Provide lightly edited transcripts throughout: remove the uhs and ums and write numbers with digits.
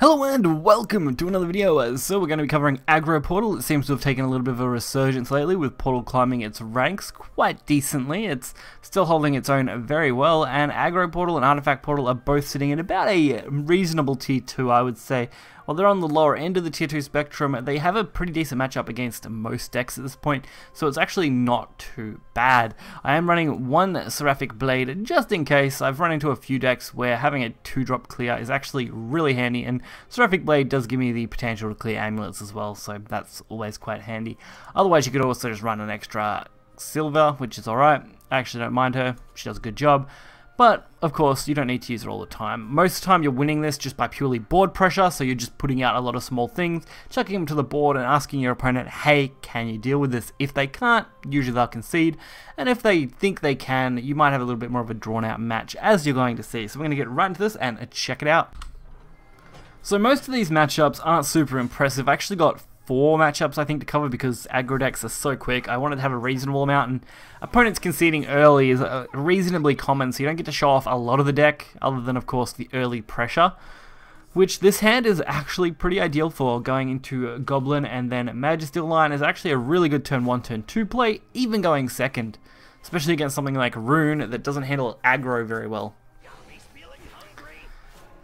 Hello and welcome to another video. So we're going to be covering Aggro Portal. It seems to have taken a little bit of a resurgence lately, with Portal climbing its ranks quite decently. It's still holding its own very well, and Aggro Portal and Artifact Portal are both sitting in about a reasonable tier 2, I would say. While they're on the lower end of the tier 2 spectrum, they have a pretty decent matchup against most decks at this point, so it's actually not too bad. I am running one Seraphic Blade just in case. I've run into a few decks where having a 2-drop clear is actually really handy, and Seraphic Blade does give me the potential to clear amulets as well, so that's always quite handy. Otherwise, you could also just run an extra Silva, which is alright. I actually don't mind her, she does a good job. But, of course, you don't need to use her all the time. Most of the time you're winning this just by purely board pressure, so you're just putting out a lot of small things, chucking them to the board and asking your opponent, hey, can you deal with this? If they can't, usually they'll concede, and if they think they can, you might have a little bit more of a drawn out match, as you're going to see. So we're going to get right into this and check it out. So most of these matchups aren't super impressive. I actually got 4 matchups I think to cover because aggro decks are so quick. I wanted to have a reasonable amount, and opponents conceding early is reasonably common, so you don't get to show off a lot of the deck other than of course the early pressure, which this hand is actually pretty ideal for. Going into Goblin and then Magisteel line is actually a really good turn 1, turn 2 play, even going second, especially against something like Rune that doesn't handle aggro very well.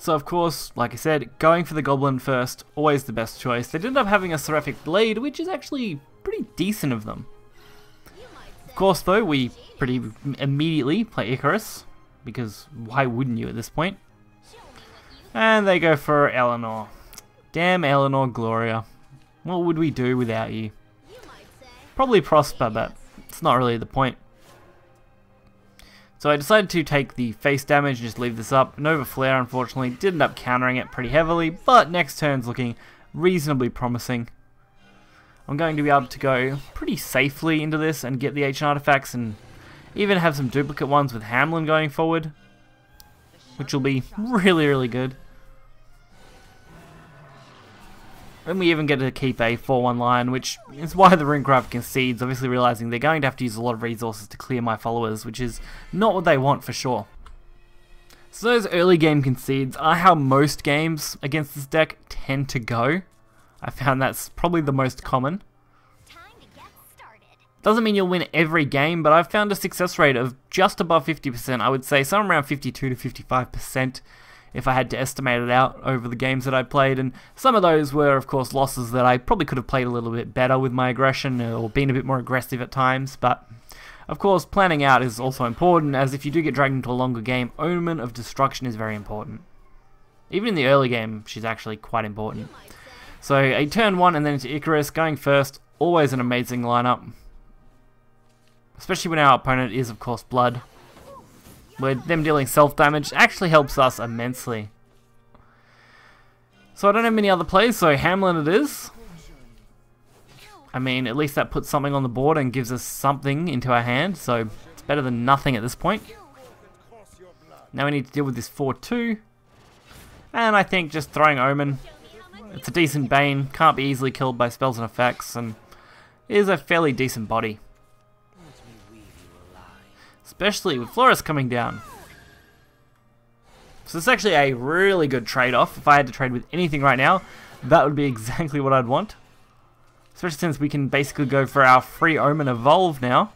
So of course, like I said, going for the Goblin first, always the best choice. They did end up having a Seraphic Blade, which is actually pretty decent of them. Of course though, we pretty immediately play Icarus, because why wouldn't you at this point? And they go for Eleanor. Damn Eleanor Gloria. What would we do without you? Probably prosper, but it's not really the point. So I decided to take the face damage and just leave this up. Nova Flare, unfortunately, did end up countering it pretty heavily, but next turn's looking reasonably promising. I'm going to be able to go pretty safely into this and get the ancient artifacts, and even have some duplicate ones with Hamelin going forward, which will be really good. And we even get to keep a 4-1 line, which is why the Runecraft concedes, obviously realizing they're going to have to use a lot of resources to clear my followers, which is not what they want for sure. So those early game concedes are how most games against this deck tend to go. I found that's probably the most common. Doesn't mean you'll win every game, but I've found a success rate of just above 50%, I would say somewhere around 52 to 55%. If I had to estimate it out over the games that I played, and some of those were of course losses that I probably could have played a little bit better with my aggression or been a bit more aggressive at times, but of course planning out is also important, as if you do get dragged into a longer game, Omen of Destruction is very important. Even in the early game, she's actually quite important. So a turn 1 and then into Icarus, going first, always an amazing lineup. Especially when our opponent is of course Blood. Where them dealing self-damage actually helps us immensely. So I don't have many other plays, so Hamelin it is. I mean, at least that puts something on the board and gives us something into our hand, so it's better than nothing at this point. Now we need to deal with this 4-2. And I think just throwing Omen, it's a decent Bane, can't be easily killed by spells and effects, and is a fairly decent body. Especially with Florist coming down. So it's actually a really good trade-off. If I had to trade with anything right now, that would be exactly what I'd want. Especially since we can basically go for our free Omen Evolve now.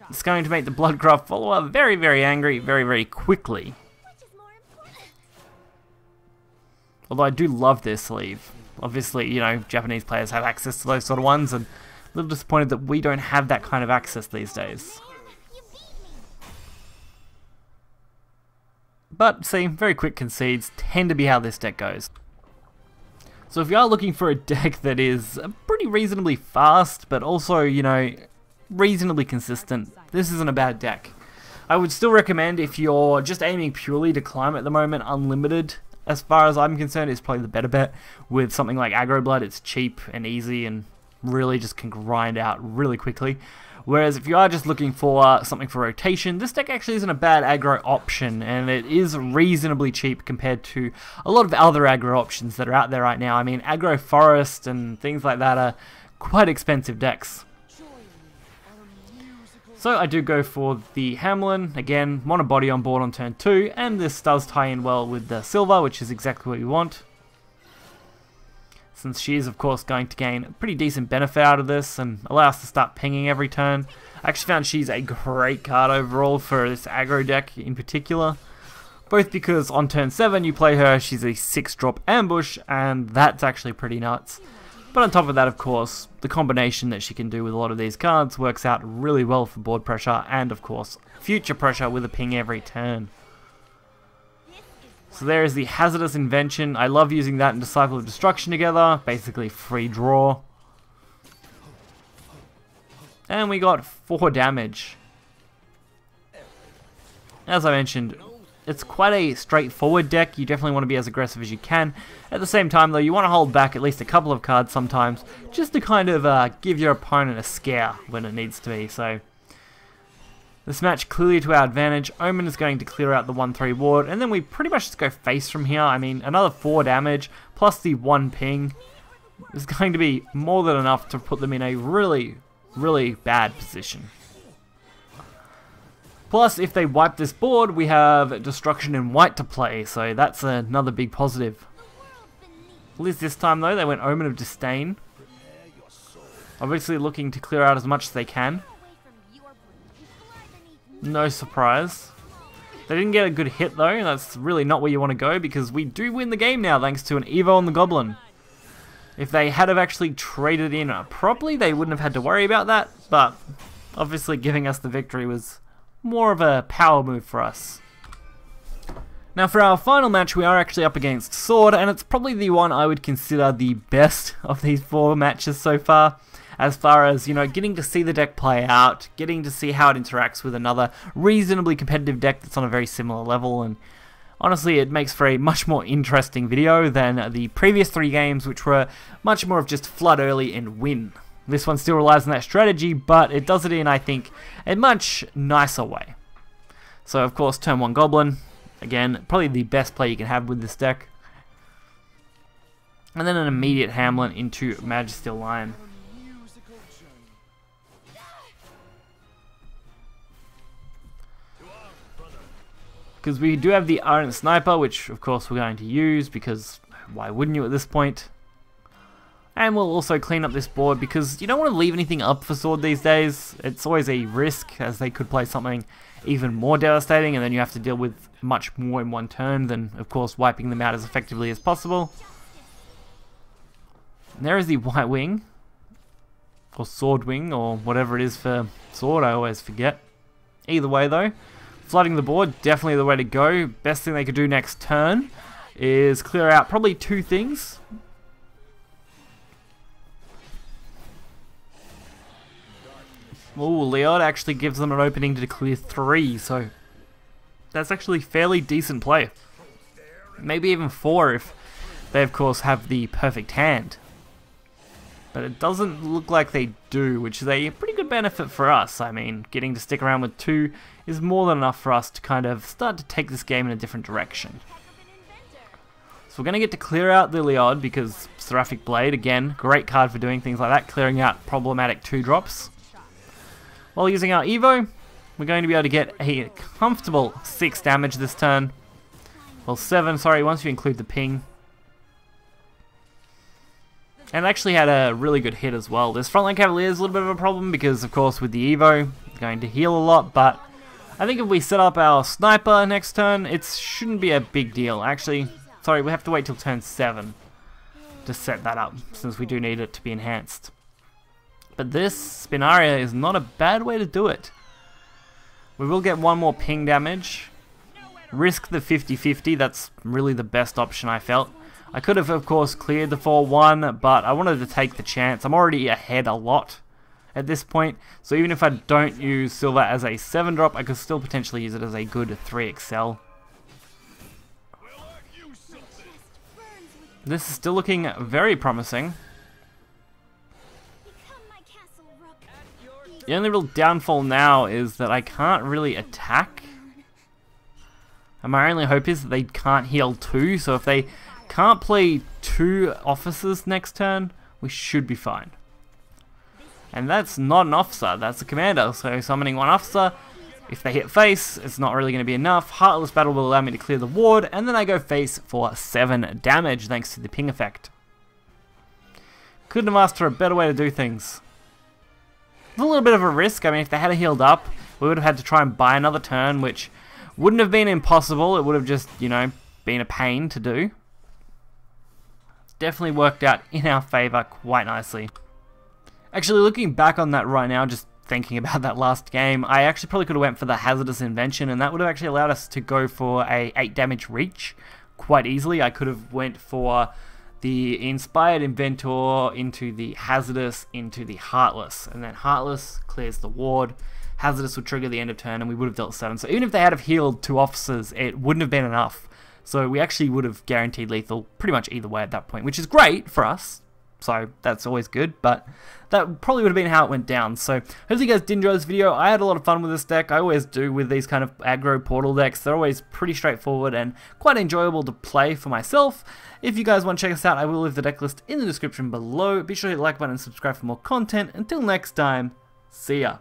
It's going to make the Bloodcraft follower very angry very quickly. Although I do love their sleeve. Obviously, you know, Japanese players have access to those sort of ones, and a little disappointed that we don't have that kind of access these days. But see, very quick concedes tend to be how this deck goes. So if you are looking for a deck that is pretty reasonably fast, but also, you know, reasonably consistent, this isn't a bad deck. I would still recommend, if you're just aiming purely to climb at the moment, Unlimited, as far as I'm concerned, is probably the better bet. With something like Aggro Blood, it's cheap and easy and really just can grind out really quickly. Whereas if you are just looking for something for rotation, this deck actually isn't a bad aggro option, and it is reasonably cheap compared to a lot of other aggro options that are out there right now. I mean, Aggro Forest and things like that are quite expensive decks. So I do go for the Hamelin, again, want a body on board on turn 2, and this does tie in well with the Silva, which is exactly what we want. Since she is of course going to gain a pretty decent benefit out of this and allow us to start pinging every turn. I actually found she's a great card overall for this aggro deck in particular. Both because on turn 7 you play her, she's a 6-drop ambush, and that's actually pretty nuts. But on top of that, of course, the combination that she can do with a lot of these cards works out really well for board pressure and, of course, future pressure with a ping every turn. So there is the Hazardous Invention. I love using that and Disciple of Destruction together. Basically free draw. And we got 4 damage. As I mentioned, it's quite a straightforward deck. You definitely want to be as aggressive as you can. At the same time though, you want to hold back at least a couple of cards sometimes, just to kind of give your opponent a scare when it needs to be. So this match clearly to our advantage. Omen is going to clear out the 1/3 ward, and then we pretty much just go face from here. I mean, another 4 damage plus the 1 ping is going to be more than enough to put them in a really, really bad position. Plus, if they wipe this board, we have Destruction in white to play, so that's another big positive. At least this time though, they went Omen of Disdain. Obviously looking to clear out as much as they can. No surprise. They didn't get a good hit though, that's really not where you want to go because we do win the game now thanks to an Evo on the Goblin. If they had have actually traded in properly, they wouldn't have had to worry about that, but obviously giving us the victory was more of a power move for us. Now for our final match, we are actually up against Sword, and it's probably the one I would consider the best of these 4 matches so far. As far as, you know, getting to see the deck play out, getting to see how it interacts with another reasonably competitive deck that's on a very similar level, and honestly it makes for a much more interesting video than the previous 3 games, which were much more of just flood early and win. This one still relies on that strategy, but it does it in, I think, a much nicer way. So, of course, turn 1 Goblin. Again, probably the best play you can have with this deck. And then an immediate Hamelin into Magisteel Lion. Because we do have the Ardent Sniper, which, of course, we're going to use, because why wouldn't you at this point? And we'll also clean up this board because you don't want to leave anything up for Sword these days. It's always a risk, as they could play something even more devastating, and then you have to deal with much more in one turn than, of course, wiping them out as effectively as possible. And there is the White Wing, or Sword Wing, or whatever it is for Sword, I always forget. Either way though, flooding the board, definitely the way to go. Best thing they could do next turn is clear out probably 2 things. Ooh, Leod actually gives them an opening to clear 3, so that's actually fairly decent play. Maybe even 4 if they of course have the perfect hand. But it doesn't look like they do, which is a pretty good benefit for us. I mean, getting to stick around with 2 is more than enough for us to kind of start to take this game in a different direction. So we're going to get to clear out the Leod because Seraphic Blade, again, great card for doing things like that, clearing out problematic 2-drops. While using our Evo, we're going to be able to get a comfortable 6 damage this turn. Well, 7, sorry, once you include the ping. And it actually had a really good hit as well. This Frontline Cavalier is a little bit of a problem because, of course, with the Evo, it's going to heal a lot, but I think if we set up our Sniper next turn, it shouldn't be a big deal. Actually, sorry, we have to wait till turn 7 to set that up, since we do need it to be enhanced. But this Spinaria is not a bad way to do it. We will get 1 more ping damage. Risk the 50-50, that's really the best option I felt. I could have, of course, cleared the 4-1, but I wanted to take the chance. I'm already ahead a lot at this point, so even if I don't use Silva as a 7-drop, I could still potentially use it as a good 3XL. This is still looking very promising. The only real downfall now is that I can't really attack. And my only hope is that they can't heal 2, so if they can't play 2 officers next turn, we should be fine. And that's not an officer, that's a commander. So summoning one officer, if they hit face, it's not really going to be enough. Heartless Battle will allow me to clear the ward, and then I go face for 7 damage thanks to the ping effect. Couldn't have asked for a better way to do things. It's a little bit of a risk. I mean, if they had healed up, we would have had to try and buy another turn, which wouldn't have been impossible. It would have just, you know, been a pain to do. Definitely worked out in our favor quite nicely. Actually, looking back on that right now, just thinking about that last game, I actually probably could have went for the Hazardous Invention, and that would have actually allowed us to go for a 8 damage reach quite easily. I could have went for the Inspired Inventor into the Hazardous into the Heartless, and then Heartless clears the ward. Hazardous would trigger the end of turn, and we would have dealt 7. So even if they had have healed 2 officers, it wouldn't have been enough. So we actually would have guaranteed lethal pretty much either way at that point, which is great for us. So that's always good, but that probably would have been how it went down. So hopefully you guys did enjoy this video. I had a lot of fun with this deck. I always do with these kind of aggro portal decks. They're always pretty straightforward and quite enjoyable to play for myself. If you guys want to check us out, I will leave the deck list in the description below. Be sure to hit the like button and subscribe for more content. Until next time, see ya.